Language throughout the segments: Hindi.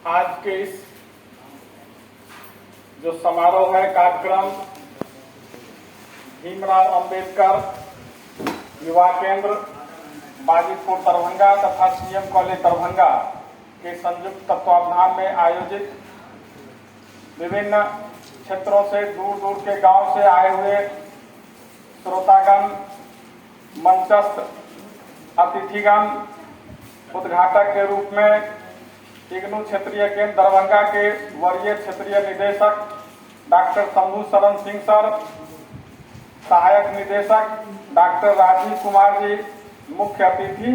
आज के इस जो समारोह है कार्यक्रम भीमराव अंबेडकर युवा केंद्र बाजीपुर दरभंगा तथा सीएम कॉलेज दरभंगा के संयुक्त तत्वावधान में आयोजित विभिन्न क्षेत्रों से दूर दूर के गांव से आए हुए श्रोतागण, मंचस्थ अतिथिगण, उद्घाटक के रूप में इग्नू क्षेत्रीय केंद्र दरभंगा के वरीय क्षेत्रीय निदेशक डॉक्टर शंभू शरण सिंह सर, सहायक निदेशक डॉक्टर राजीव कुमार जी, मुख्य अतिथि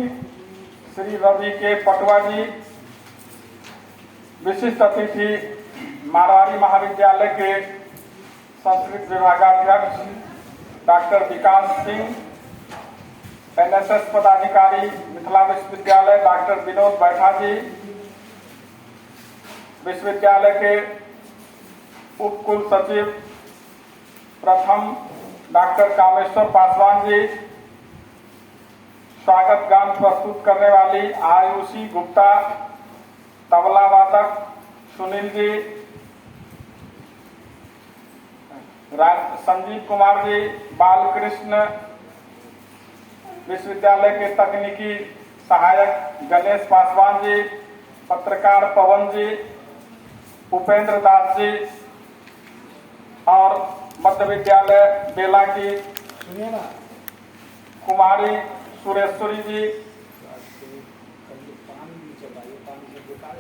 श्री रवि के पटवा जी, विशिष्ट अतिथि मारवाड़ी महाविद्यालय के संस्कृत विभागाध्यक्ष डॉक्टर विकास सिंह, एनएसएस पदाधिकारी मिथिला विश्वविद्यालय डॉक्टर विनोद बैठा जी, विश्वविद्यालय के उप कुल सचिव प्रथम डॉक्टर कामेश्वर पासवान जी, स्वागत गान प्रस्तुत करने वाली आयुषी गुप्ता, तबला वादक सुनील जी, संजीव कुमार जी, बालकृष्ण विश्वविद्यालय के तकनीकी सहायक गणेश पासवान जी, पत्रकार पवन जी, उपेंद्र दास जी और मध्य विद्यालय बेला की कुमारी सुरेश्वरी जी,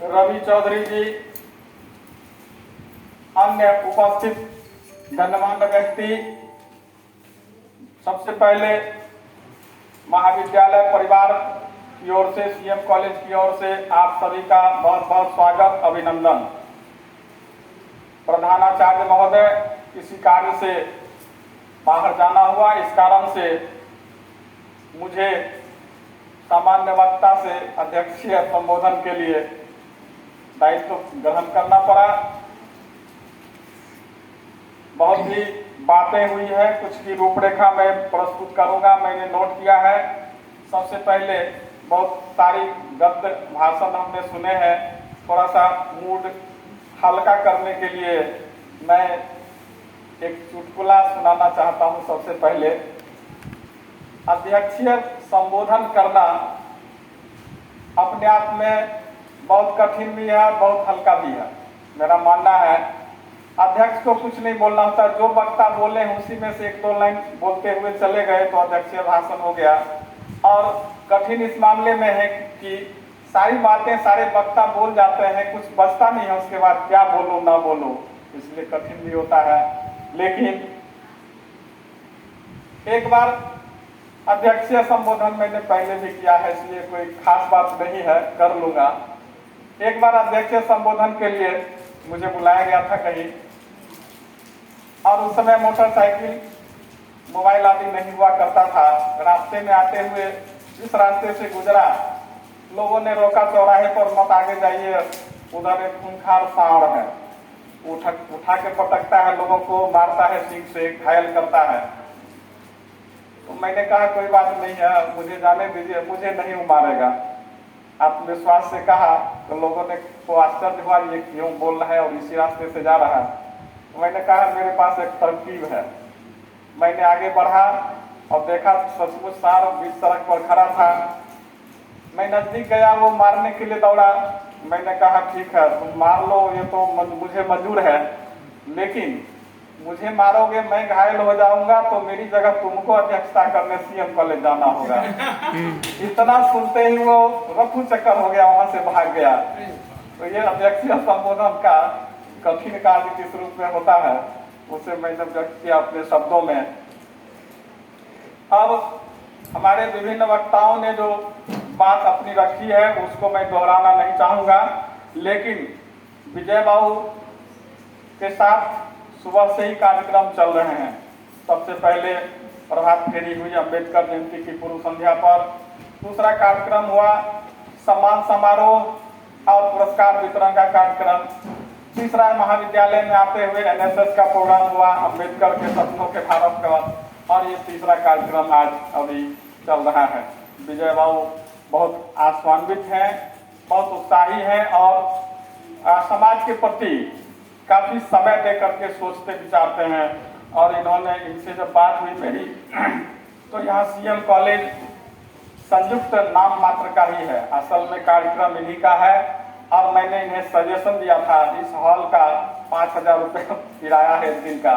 रवि चौधरी जी, अन्य उपस्थित गणमान्य व्यक्ति, सबसे पहले महाविद्यालय परिवार की ओर से, सीएम कॉलेज की ओर से आप सभी का बहुत बहुत स्वागत, अभिनंदन। प्रधानाचार्य महोदय किसी कार्य से बाहर जाना हुआ, इस कारण से मुझे सामान्य वक्ता से अध्यक्षीय संबोधन के लिए दायित्व ग्रहण करना पड़ा। बहुत ही बातें हुई है, कुछ की रूपरेखा मैं प्रस्तुत करूंगा, मैंने नोट किया है। सबसे पहले बहुत सारी गद्य भाषण हमने सुने हैं, थोड़ा सा मूड हल्का करने के लिए मैं एक चुटकुला सुनाना चाहता हूं। सबसे पहले अध्यक्षीय संबोधन करना अपने आप में बहुत कठिन भी है, बहुत हल्का भी है। मेरा मानना है अध्यक्ष को कुछ नहीं बोलना होता, जो वक्ता बोले उसी में से एक दो लाइन बोलते हुए चले गए तो अध्यक्षीय भाषण हो गया। और कठिन इस मामले में है कि सारी बातें सारे वक्ता बोल जाते हैं, कुछ बचता नहीं है उसके बाद क्या बोलो ना बोलो, इसलिए कठिन भी होता है। लेकिन एक बार अध्यक्षीय संबोधन मैंने पहले भी किया है, इसलिए कोई खास बात नहीं है, कर लूंगा। एक बार अध्यक्षीय संबोधन के लिए मुझे बुलाया गया था कहीं, और उस समय मोटरसाइकिल मोबाइल आदि नहीं हुआ करता था। रास्ते में आते हुए जिस रास्ते से गुजरा, लोगों ने रोका चौराहे पर, मत आगे जाइए, उधर एक खूंखार सांड है, उठा के पटकता है, लोगों को मारता है, सींग से घायल करता है। तो मैंने कहा कोई बात नहीं है, मुझे जाने दीजिए, मुझे नहीं मारेगा। आत्मविश्वास से कहा तो लोगों ने को आश्चर्य हुआ, ये क्यों बोल रहा है और इसी रास्ते से जा रहा है। तो मैंने कहा मेरे पास एक तरकीब है। मैंने आगे बढ़ा और देखा सचमुच सार बीच सड़क पर खड़ा था। मैं नजदीक गया, वो मारने के लिए दौड़ा। मैंने कहा ठीक है तुम मार लो, ये तो मुझे मंजूर है, लेकिन मुझे मारोगे, मैं घायल हो जाऊंगा तो मेरी जगह तुमको अध्यक्षता करने सीएम कॉलेज जाना होगा। इतना सुनते ही वो रफू चक्कर हो गया, वहां से भाग गया। तो ये अध्यक्षीय संबोधन का कठिन कार्य किस रूप में होता है, उसे मैंने व्यक्त किया अपने शब्दों में। अब हमारे विभिन्न वक्ताओं ने जो बात अपनी रखी है उसको मैं दोहराना नहीं चाहूंगा, लेकिन विजय बाबू के साथ सुबह से ही कार्यक्रम चल रहे हैं। सबसे पहले प्रभात फेरी हुई अंबेडकर जयंती की पूर्व संध्या पर। दूसरा कार्यक्रम हुआ सम्मान समारोह और पुरस्कार वितरण का कार्यक्रम। तीसरा महाविद्यालय में आते हुए एनएसएस का प्रोग्राम हुआ, अम्बेडकर के सपनों के भारत का। और ये तीसरा कार्यक्रम आज अभी चल रहा है। विजय बाबू बहुत आशान्वित हैं, बहुत उत्साही हैं और समाज के प्रति काफी समय दे करके सोचते विचारते हैं। और इन्होंने इनसे जब बात हुई मेरी तो यहाँ सीएम कॉलेज संयुक्त नाम मात्र का ही है, असल में कार्यक्रम इन्हीं का है। और मैंने इन्हें सजेशन दिया था, इस हॉल का 5,000 रुपये किराया है दिन का,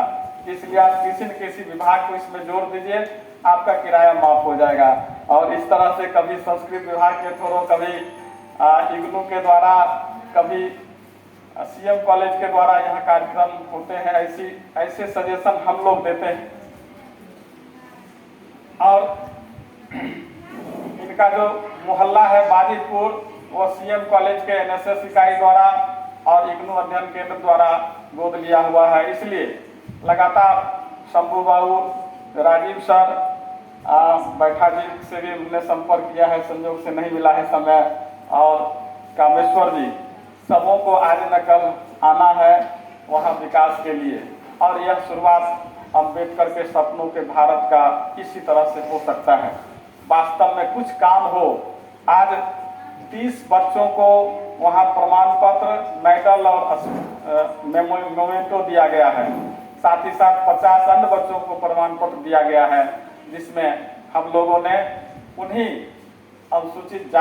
इसलिए आप किसी न किसी विभाग को इसमें जोड़ दीजिए, आपका किराया माफ हो जाएगा। और इस तरह से कभी संस्कृत विभाग के थ्रू, कभी इग्नू के द्वारा, कभी सीएम कॉलेज के द्वारा यहाँ कार्यक्रम होते हैं। ऐसे सजेशन हम लोग देते हैं। और इनका जो मोहल्ला है बाजितपुर, वो सीएम कॉलेज के एनएसएस इकाई द्वारा और इग्नू अध्ययन केंद्र द्वारा गोद लिया हुआ है। इसलिए लगातार शंभू बाबू, राजीव सर, बैठा जी से भी हमने संपर्क किया है, संयोग से नहीं मिला है समय, और कामेश्वर जी, सबों को आज न कल आना है वहाँ विकास के लिए। और यह शुरुआत अम्बेडकर के सपनों के भारत का इसी तरह से हो सकता है। वास्तव में कुछ काम हो। आज 30 बच्चों को वहाँ प्रमाण पत्र, मेडल और मोमेंटो दिया गया है। साथ ही साथ 50 अन्य बच्चों को प्रमाण पत्र दिया गया है, जिसमें हम लोगों ने उन्हीं अनुसूचित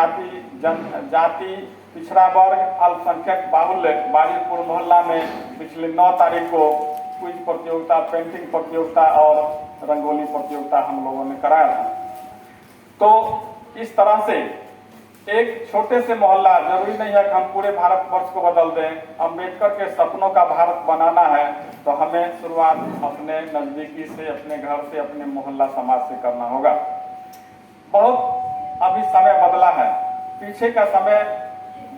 जाति, पिछड़ा वर्ग, अल्पसंख्यक बाहुल्य बाजितपुर मोहल्ला में पिछले 9 तारीख को क्विज प्रतियोगिता, पेंटिंग प्रतियोगिता और रंगोली प्रतियोगिता हम लोगों ने कराया था। तो इस तरह से एक छोटे से मोहल्ला, जरूरी नहीं है कि हम पूरे भारतवर्ष को बदल दें। अम्बेडकर के सपनों का भारत बनाना है तो हमें शुरुआत अपने नजदीकी से, अपने घर से, अपने मोहल्ला समाज से करना होगा। बहुत अभी समय बदला है। पीछे का समय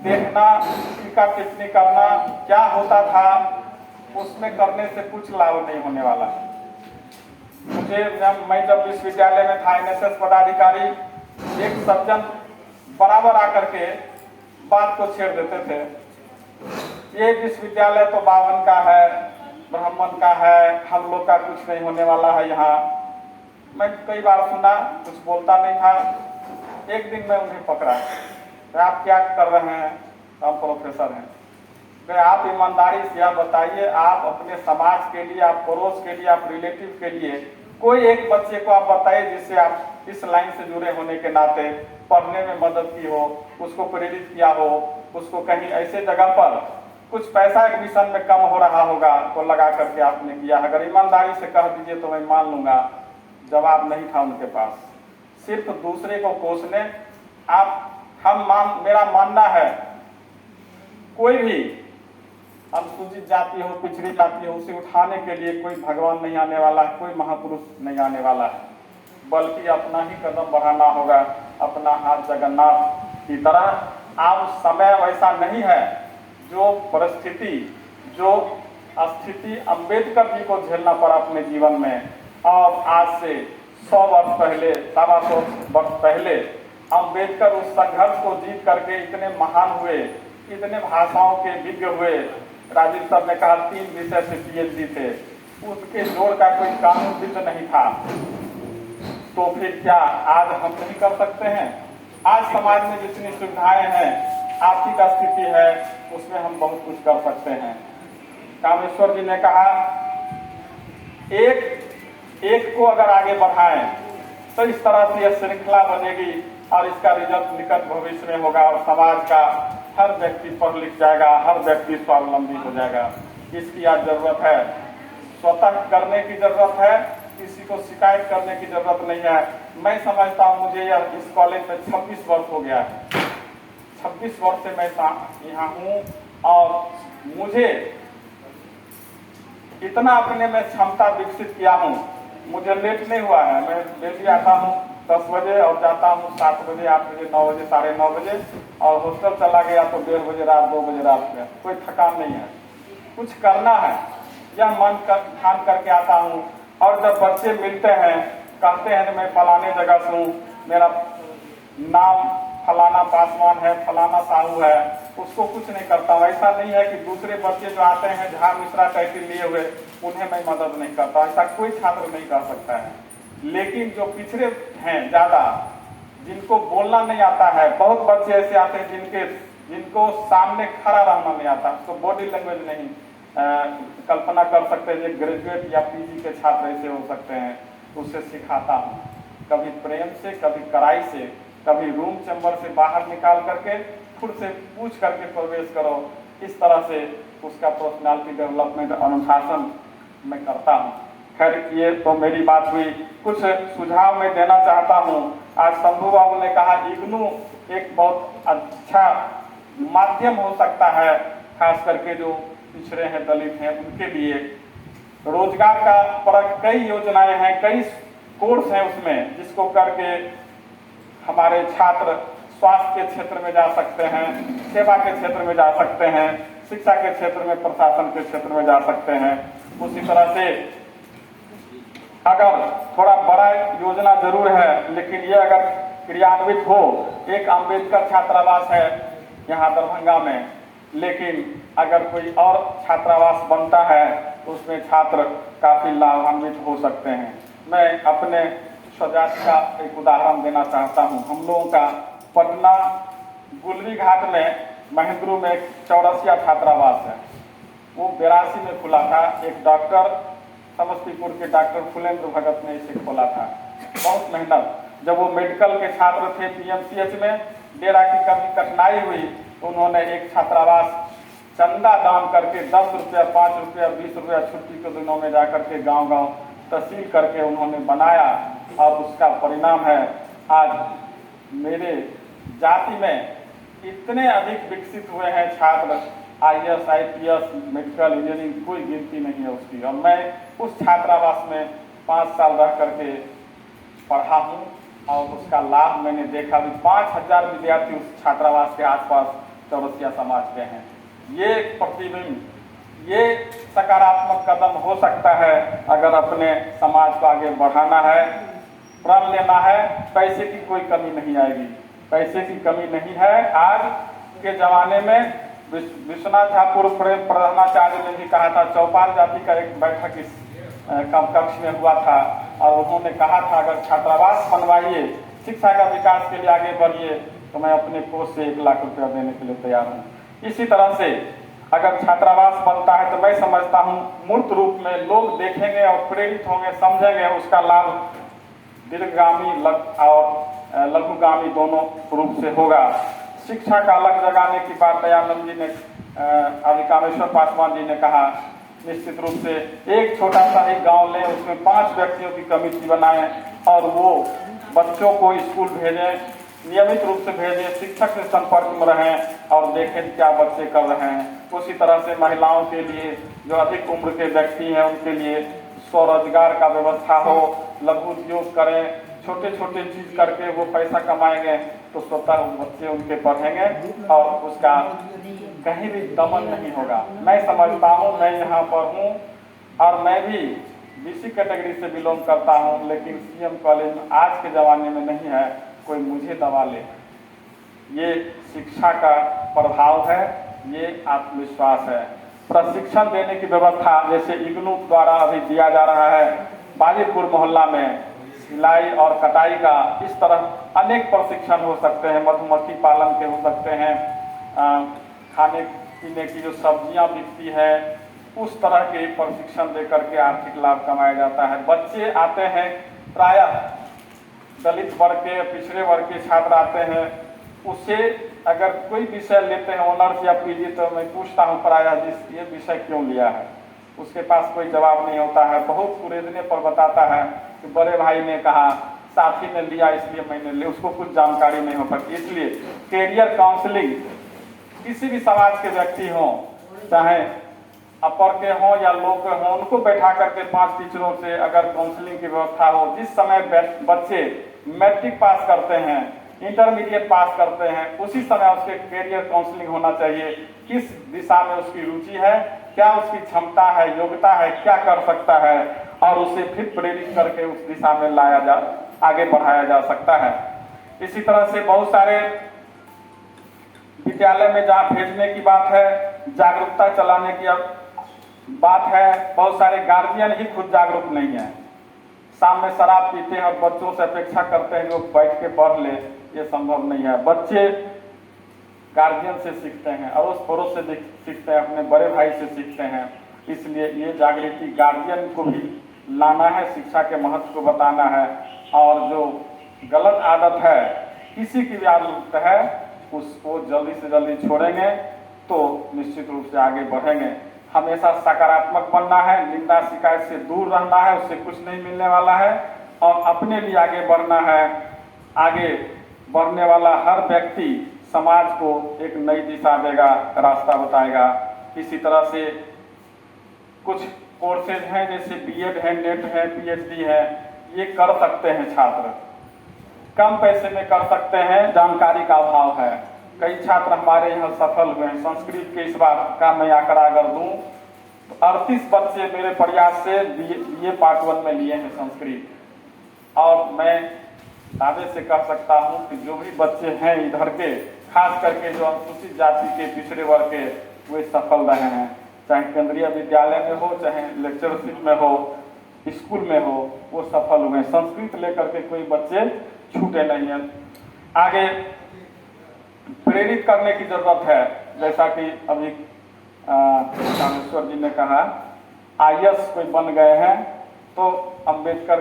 देखना, टीका टिप्पणी करना क्या होता था, उसमें करने से कुछ लाभ नहीं होने वाला। मैं जब विश्वविद्यालय में था, एनएसएस पदाधिकारी एक सज्जन बराबर आकर के बात को छेड़ देते थे, ये विश्वविद्यालय तो बावन का है, ब्राह्मण का है, हम लोग का कुछ नहीं होने वाला है यहाँ। मैं कई बार सुना, कुछ बोलता नहीं था। एक दिन मैं उन्हें पकड़ा, आप क्या कर रहे हैं? हम प्रोफेसर हैं। आप ईमानदारी से आप बताइए, आप अपने समाज के लिए, आप पड़ोस के लिए, आप रिलेटिव के लिए कोई एक बच्चे को आप बताइए जिससे आप इस लाइन से जुड़े होने के नाते पढ़ने में मदद की हो, उसको प्रेरित किया हो, उसको कहीं ऐसे जगह पर कुछ पैसा एडमिशन में कम हो रहा होगा तो लगा करके आपने किया। अगर ईमानदारी से कह दीजिए तो मैं मान लूंगा। जवाब नहीं था उनके पास, सिर्फ दूसरे को कोसने। मेरा मानना है कोई भी अनुसूचित जाति हो, पिछड़ी जाति हो, उसे उठाने के लिए कोई भगवान नहीं आने वाला है, कोई महापुरुष नहीं आने वाला है, बल्कि अपना ही कदम बढ़ाना होगा, अपना हाथ जगन्नाथ की तरह। अब समय वैसा नहीं है। जो परिस्थिति, जो स्थिति अम्बेडकर जी को झेलना पड़ा अपने जीवन में, और आज से 100 वर्ष पहले, 125 वर्ष पहले अम्बेडकर उस संघर्ष को जीत करके इतने महान हुए, इतने भाषाओं के विज्ञ हुए। राजीव सर ने कहा 3 विषय से पीएचडी थे, उसके जोड़ का कोई कानून भी तो नहीं था। तो फिर क्या आज हम नहीं कर सकते हैं? आज समाज में जितनी सुविधाएं हैं, आर्थिक स्थिति है, उसमें हम बहुत कुछ कर सकते हैं। कामेश्वर जी ने कहा एक को अगर आगे बढ़ाएं तो इस तरह से यह श्रृंखला बनेगी और इसका रिजल्ट निकट भविष्य में होगा और समाज का हर व्यक्ति पढ़ लिख जाएगा, हर व्यक्ति स्वावलंबी हो जाएगा। इसकी आज जरूरत है। स्वतः करने की जरूरत है, किसी को शिकायत करने की जरूरत नहीं है। मैं समझता हूँ, मुझे इस कॉलेज में 26 वर्ष हो गया है। 26 वर्ष से मैं यहाँ हूँ और मुझे इतना अपने में क्षमता विकसित किया हूँ। मुझे लेट नहीं हुआ है। मैं डेली आता हूँ 10 बजे और जाता हूँ 7 बजे, 8 बजे, 9 बजे, 9:30 बजे, और हॉस्टल चला गया तो 1:30 बजे रात, 2 बजे रात में। कोई थकान नहीं है, कुछ करना है, यह मन ठान करके आता हूँ। और जब बच्चे मिलते हैं, कहते हैं मैं फलाने जगह से हूँ, मेरा नाम फलाना पासवान है, फलाना साहू है, उसको कुछ नहीं करता हूँ। ऐसा नहीं है कि दूसरे बच्चे जो आते हैं झा मिश्रा टाइटल लिए हुए, उन्हें मैं मदद नहीं करता, ऐसा कोई छात्र नहीं कर सकता है। लेकिन जो पिछड़े हैं ज्यादा, जिनको बोलना नहीं आता है, बहुत बच्चे ऐसे आते हैं जिनके जिनको सामने खड़ा रहना नहीं आता, तो बॉडी लैंग्वेज नहीं कल्पना कर सकते हैं। ग्रेजुएट या पीजी के छात्र ऐसे हो सकते हैं, उससे सिखाता हूँ, कभी प्रेम से, कभी कड़ाई से, कभी रूम चैम्बर से बाहर निकाल करके खुद से पूछ करके प्रवेश करो। इस तरह से उसका पर्सनालिटी डेवलपमेंट अनुशासन मैं करता हूँ। खैर, ये तो मेरी बात हुई। कुछ सुझाव मैं देना चाहता हूँ। आज शंभू बाबू ने कहा इग्नू एक बहुत अच्छा माध्यम हो सकता है, खास करके जो पिछड़े हैं, दलित हैं, उनके लिए रोजगार का परक कई योजनाएं हैं, कई कोर्स हैं उसमें, जिसको करके हमारे छात्र स्वास्थ्य के क्षेत्र में जा सकते हैं, सेवा के क्षेत्र में जा सकते हैं, शिक्षा के क्षेत्र में, प्रशासन के क्षेत्र में जा सकते हैं। उसी तरह से अगर थोड़ा बड़ा योजना जरूर है, लेकिन ये अगर क्रियान्वित हो, एक अम्बेडकर छात्रावास है यहाँ दरभंगा में, लेकिन अगर कोई और छात्रावास बनता है तो उसमें छात्र काफी लाभान्वित हो सकते हैं। मैं अपने स्वजात का एक उदाहरण देना चाहता हूँ। हम लोगों का पटना गुलरी घाट में महेंद्रू में एक चौरसिया छात्रावास है, वो 82 में खुला था। एक डॉक्टर समस्तीपुर के डॉक्टर फुलेंद्र भगत ने इसे खोला था, बहुत मेहनत। जब वो मेडिकल के छात्र थे पीएमसीएच में, डेरा की कभी कठिनाई हुई तो उन्होंने एक छात्रावास चंदा दान करके 10 रुपया, 5 रुपया, 20 रुपया छुट्टी के दिनों में जाकर के गांव-गांव तहसील करके उन्होंने बनाया, और उसका परिणाम है आज मेरे जाति में इतने अधिक विकसित हुए हैं छात्र, आईएएस, आईपीएस, मेडिकल, इंजीनियरिंग, कोई गिनती नहीं है उसकी। और मैं उस छात्रावास में 5 साल रह करके पढ़ा हूँ, और उसका लाभ मैंने देखा भी। 5000 विद्यार्थी उस छात्रावास के आसपास चौरसिया समाज के हैं। ये प्रतिबिंब, ये सकारात्मक कदम हो सकता है अगर अपने समाज को आगे बढ़ाना है, प्रण लेना है। पैसे की कोई कमी नहीं आएगी, पैसे की कमी नहीं है। आज के जमाने में विश्वनाथ ठाकुर प्रधानाचार्य ने भी कहा था, चौपाल जाति का एक बैठक इस कक्ष में हुआ था, और उन्होंने कहा था अगर छात्रावास बनवाइए, शिक्षा का विकास के लिए आगे बढ़िए, तो मैं अपने कोष से 1 लाख रुपया देने के लिए तैयार हूँ। इसी तरह से अगर छात्रावास बनता है तो मैं समझता हूँ मूर्त रूप में लोग देखेंगे और प्रेरित होंगे, समझेंगे, उसका लाभ दीर्घगामी और लघुगामी दोनों रूप से होगा। शिक्षा का अलग जगाने की बात दयानंद जी ने, अभी कामेश्वर पासवान जी ने कहा, निश्चित रूप से एक छोटा सा ही गांव लें, उसमें 5 व्यक्तियों की कमेटी बनाएं और वो बच्चों को स्कूल भेजें, नियमित रूप से भेजें, शिक्षक से संपर्क में रहें और देखें क्या बच्चे कर रहे हैं। उसी तरह से महिलाओं के लिए, जो अधिक उम्र के व्यक्ति हैं, उनके लिए स्वरोजगार का व्यवस्था हो, लघु उद्योग करें, छोटे छोटे चीज करके वो पैसा कमाएंगे तो स्वतः बच्चे उनके पढ़ेंगे और उसका कहीं भी दमन नहीं होगा। मैं समझता हूँ, मैं यहाँ पर हूँ और मैं भी बीसी कैटेगरी से बिलोंग करता हूँ, लेकिन सीएम कॉलेज में आज के जमाने में नहीं है कोई मुझे दबा ले। ये शिक्षा का प्रभाव है, ये आत्मविश्वास है। प्रशिक्षण देने की व्यवस्था जैसे इग्नू द्वारा अभी दिया जा रहा है बाजीपुर मोहल्ला में, सिलाई और कटाई का, इस तरह अनेक प्रशिक्षण हो सकते हैं। मधुमक्खी पालन के हो सकते हैं, खाने पीने की जो सब्जियां बिकती है उस तरह के प्रशिक्षण दे करके आर्थिक लाभ कमाया जाता है। बच्चे आते हैं, प्रायः दलित वर्ग के, पिछड़े वर्ग के छात्र आते हैं, उससे अगर कोई विषय लेते हैं ऑनर्स या पीजी, तो मैं पूछता हूँ प्रायः ये विषय क्यों लिया है, उसके पास कोई जवाब नहीं होता है। बहुत कुरेदने पर बताता है कि बड़े भाई ने कहा, साथी ने लिया इसलिए मैंने लिया, उसको कुछ जानकारी नहीं हो सकती। इसलिए कैरियर काउंसलिंग किसी भी समाज के व्यक्ति हों, चाहे अपर के हों या लो के हों, उनको बैठा करके 5 टीचरों से अगर काउंसलिंग की व्यवस्था हो, जिस समय बच्चे मैट्रिक पास करते हैं, इंटरमीडिएट पास करते हैं, उसी समय उसके कैरियर काउंसलिंग होना चाहिए। किस दिशा में उसकी रुचि है, क्या उसकी क्षमता है, योग्यता है, क्या कर सकता है, और उसे फिर प्रेरित करके उस दिशा में आगे बढ़ाया जा सकता है। इसी तरह से बहुत सारे विद्यालय में जहाँ भेजने की बात है, जागरूकता चलाने की बात है, बहुत सारे गार्जियन ही खुद जागरूक नहीं है। शाम में शराब पीते हैं और बच्चों से अपेक्षा करते हैं जो बैठ के पढ़ ले, ये संभव नहीं है। बच्चे गार्जियन से सीखते हैं, अड़ोस पड़ोस से सीखते हैं, अपने बड़े भाई से सीखते हैं। इसलिए ये जागृति गार्जियन को भी लाना है, शिक्षा के महत्व को बताना है, और जो गलत आदत है, किसी की भी आदत है, उसको जल्दी से जल्दी छोड़ेंगे तो निश्चित रूप से आगे बढ़ेंगे। हमेशा सकारात्मक बनना है, निंदा शिकायत से दूर रहना है, उससे कुछ नहीं मिलने वाला है, और अपने लिए आगे बढ़ना है। आगे बढ़ने वाला हर व्यक्ति समाज को एक नई दिशा देगा, रास्ता बताएगा। इसी तरह से कुछ कोर्सेज हैं, जैसे बीएड है, नेट है, पीएचडी है, ये कर सकते हैं छात्र, कम पैसे में कर सकते हैं, जानकारी का अभाव है। कई छात्र हमारे यहाँ सफल हुए हैं। संस्कृत के इस बात का मैं आंकड़ा अगर दूं तो 38 बच्चे मेरे प्रयास से बीए पार्ट 1 में लिए हैं संस्कृत, और मैं दावे से कह सकता हूं कि जो भी बच्चे हैं इधर के, खास करके जो अनुसूचित जाति के, पिछड़े वर्ग के, वे सफल रहे हैं। चाहे केंद्रीय विद्यालय में हो, चाहे लेक्चरशिप में हो, स्कूल में हो, वो सफल हुए। संस्कृत लेकर के कोई बच्चे छूटे नहीं हैं। आगे प्रेरित करने की जरूरत है, जैसा कि अभी कामेश्वर जी ने कहा, आईएएस कोई बन गए हैं तो अम्बेडकर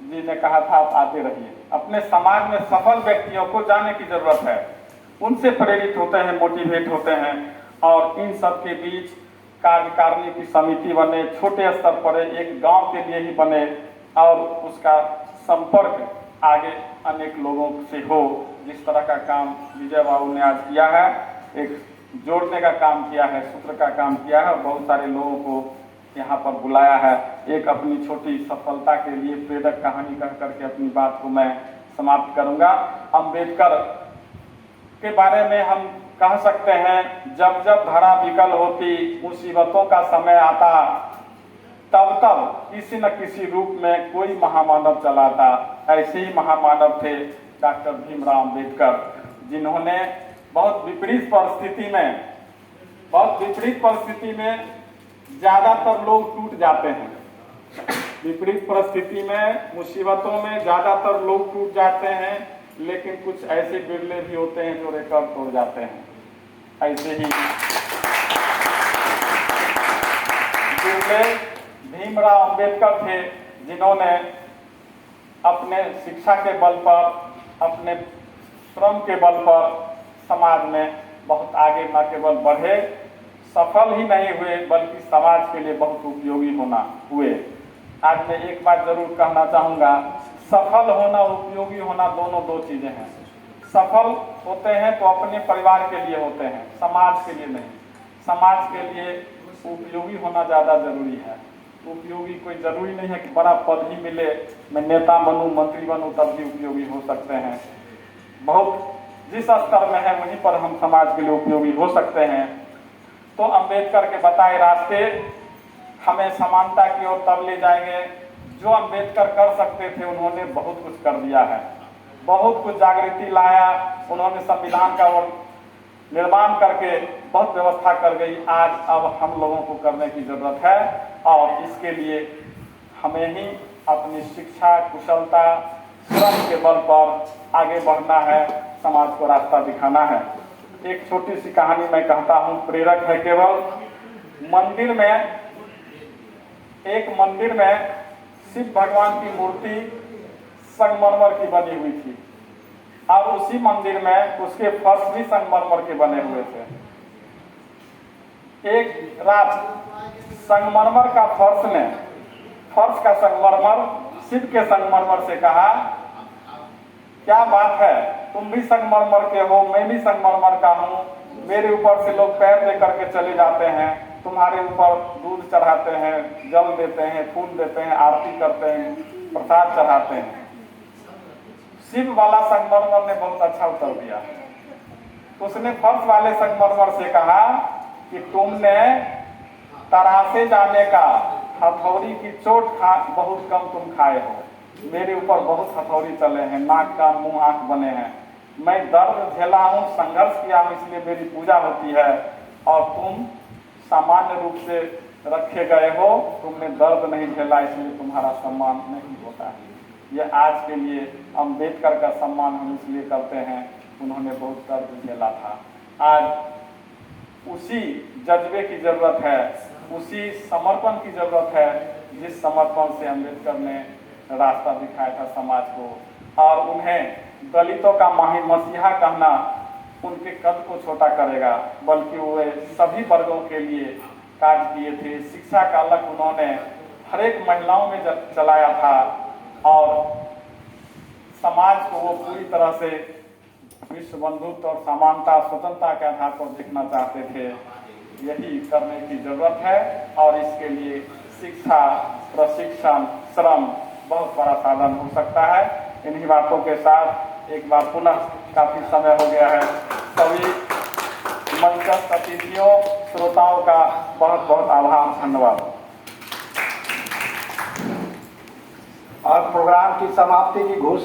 जी ने कहा था आप आते रहिए। अपने समाज में सफल व्यक्तियों को जाने की जरूरत है, उनसे प्रेरित होते हैं, मोटिवेट होते हैं, और इन सब के बीच कार्यकारिणी की समिति बने, छोटे स्तर पर एक गांव के लिए ही बने, और उसका संपर्क आगे अनेक लोगों से हो। जिस तरह का काम विजय बाबू ने आज किया है, एक जोड़ने का काम किया है, सूत्र का काम किया है, और बहुत सारे लोगों को यहाँ पर बुलाया है। एक अपनी छोटी सफलता के लिए प्रेरक कहानी कह करके अपनी बात को मैं समाप्त करूंगा। अम्बेडकर के बारे में हम कह सकते हैं, जब जब धरा विकल होती, मुसीबतों का समय आता, तब तब किसी न किसी रूप में कोई महामानव चलाता। ऐसे ही महामानव थे डॉक्टर भीमराव अम्बेडकर, जिन्होंने बहुत विपरीत परिस्थिति में ज्यादातर लोग टूट जाते हैं। विपरीत परिस्थिति में, मुसीबतों में ज्यादातर लोग टूट जाते हैं, लेकिन कुछ ऐसे बिरले भी होते हैं जो रिकॉर्ड तोड़ जाते हैं। ऐसे ही बिरले भीमराव अम्बेडकर थे, जिन्होंने अपने शिक्षा के बल पर, अपने श्रम के बल पर समाज में बहुत आगे न केवल बढ़े, सफल ही नहीं हुए, बल्कि समाज के लिए बहुत उपयोगी हुए। आज मैं एक बात जरूर कहना चाहूँगा, सफल होना, उपयोगी होना, दोनों दो चीजें हैं। सफल होते हैं तो अपने परिवार के लिए होते हैं, समाज के लिए नहीं। समाज के लिए उपयोगी होना ज़्यादा जरूरी है। उपयोगी कोई जरूरी नहीं है कि बड़ा पद ही मिले, मैं नेता बनूं, मंत्री बनूं, तब भी उपयोगी हो सकते हैं। बहुत जिस स्तर में है वहीं पर हम समाज के लिए उपयोगी हो सकते हैं। तो अम्बेडकर के बताए रास्ते हमें समानता की ओर तब ले जाएंगे। जो अम्बेडकर कर सकते थे, उन्होंने बहुत कुछ कर दिया है, बहुत कुछ जागृति लाया। उन्होंने संविधान का निर्माण करके बहुत व्यवस्था कर गई। आज अब हम लोगों को करने की जरूरत है, और इसके लिए हमें ही अपनी शिक्षा, कुशलता, श्रम के बल पर आगे बढ़ना है, समाज को रास्ता दिखाना है। एक छोटी सी कहानी मैं कहता हूँ, प्रेरक है केवल। एक मंदिर में शिव भगवान की मूर्ति संगमरमर की बनी हुई थी, और उसी मंदिर में उसके फर्श भी संगमरमर के बने हुए थे। एक रात संगमरमर का फर्श का संगमरमर शिव के संगमरमर से कहा, क्या बात है, तुम भी संगमरमर के हो, मैं भी संगमरमर का हूँ। मेरे ऊपर से लोग पैर दे करके चले जाते हैं, तुम्हारे ऊपर दूध चढ़ाते हैं, जल देते हैं, फूल देते हैं, आरती करते हैं, प्रसाद चढ़ाते हैं। शिव वाला संगमरमर ने बहुत अच्छा उत्तर दिया। उसने फर्श वाले संगमरमर से कहा कि तुमने तरासे जाने का, हथौड़ी की चोट बहुत कम तुम खाए हो। मेरे ऊपर बहुत हथौड़ी चले हैं, नाक कान मुंह आंख बने हैं, मैं दर्द झेला हूँ, संघर्ष किया हूँ, इसलिए मेरी पूजा होती है। और तुम सामान्य रूप से रखे गए हो, तुमने दर्द नहीं झेला, इसलिए तुम्हारा सम्मान नहीं होता है। ये आज के लिए अम्बेडकर का सम्मान हम इसलिए करते हैं, उन्होंने बहुत दर्द झेला था। आज उसी जज्बे की जरूरत है, उसी समर्पण की जरूरत है जिस समर्पण से अम्बेडकर ने रास्ता दिखाया था समाज को। और उन्हें दलितों का मसीहा कहना उनके कद को छोटा करेगा, बल्कि वो सभी वर्गों के लिए कार्य किए थे। शिक्षा का लक्ष्य उन्होंने हर एक महिलाओं में चलाया था और समाज को वो पूरी तरह से विश्व बंधुत्व और समानता स्वतंत्रता के आधार पर देखना चाहते थे। यही करने की जरूरत है और इसके लिए शिक्षा, प्रशिक्षण, श्रम बहुत बड़ा साधन हो सकता है। इन्हीं बातों के साथ एक बार पुनः काफी समय हो गया है, सभी मंचस्थ अतिथियों, श्रोताओं का बहुत बहुत आभार, धन्यवाद। और प्रोग्राम की समाप्ति की घोषणा